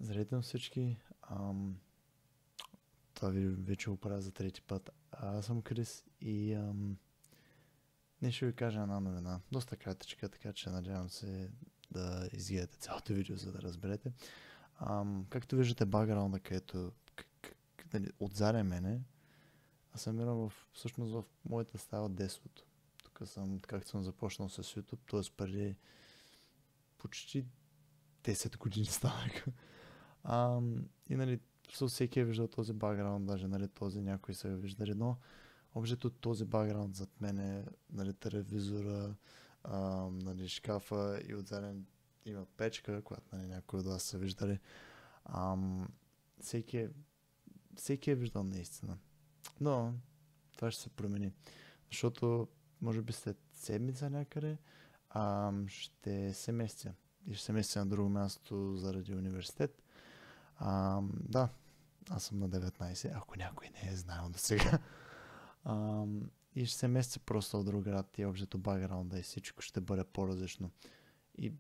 Здравейте на всички. Това видео вече го правя за трети път. Аз съм Крис и днес ще ви кажа една новина. Доста кратичка, така че надявам се да изгледате цялото видео, за да разберете. Както виждате бакграунда, където отзаря мене, аз съм всъщност в моята стая от детството. Тук съм, както съм започнал с YouTube, т.е. преди почти 10 години станаха. И нали, всеки е виждал този бакграунд, даже нали, този някой са го виждали, но общо този бакграунд зад мен е нали, телевизора, нали, шкафа и отзаден има печка, която нали, някой от вас са виждали. Всеки е виждал наистина. Но това ще се промени, защото може би след седмица някъде ще се местя и ще се местя на друго място заради университет. Да, аз съм на 19, ако някой не е знаел до сега. И ще се местя просто в друг град и общото бакграунда и всичко ще бъде по-различно. И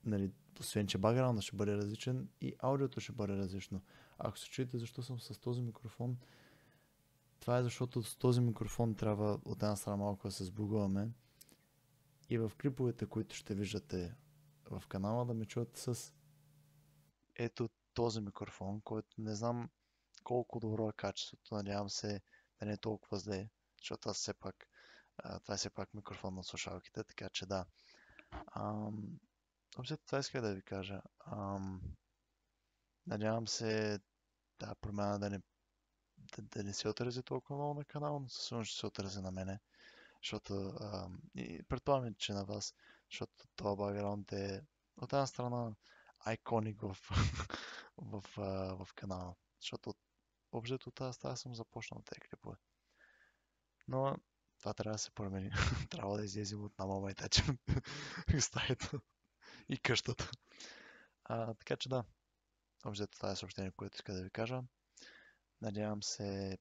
нали, освен, че бакграунда ще бъде различен и аудиото ще бъде различно. Ако се чуете защо съм с този микрофон, това е защото с този микрофон трябва от една страна малко да се сбугуваме и в клиповете, които ще виждате в канала, да ме чуете с ето този микрофон, който не знам колко добро е качеството. Надявам се да не е толкова зле, защото аз все пак, това е все пак микрофон на слушалките, така че да. Общо това исках да ви кажа. Надявам се да промяна да не се отрази толкова много на канала, но със сигурност ще се отрази на мене, защото и предполагам, че на вас, защото това бакграунд е от една страна айконик в канала, защото общо тази стая съм започнал тези клипове. Но това трябва да се промени. Трябва да излезем от мама и тача стаята и къщата. Така че да, общо това е съобщение, което иска да ви кажа. Надявам се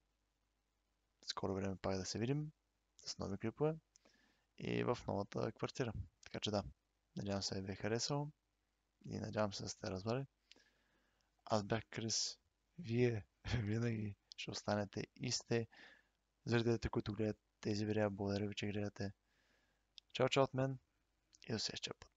скоро време пак да се видим с нови клипове и в новата квартира. Така че да, надявам се да ви е харесало и надявам се да сте разбрали. Аз бях Крис. Вие винаги ще останете и сте зрителите, които гледат тези видеа. Благодаря ви, че гледате. Чао, чао от мен и до следващия път.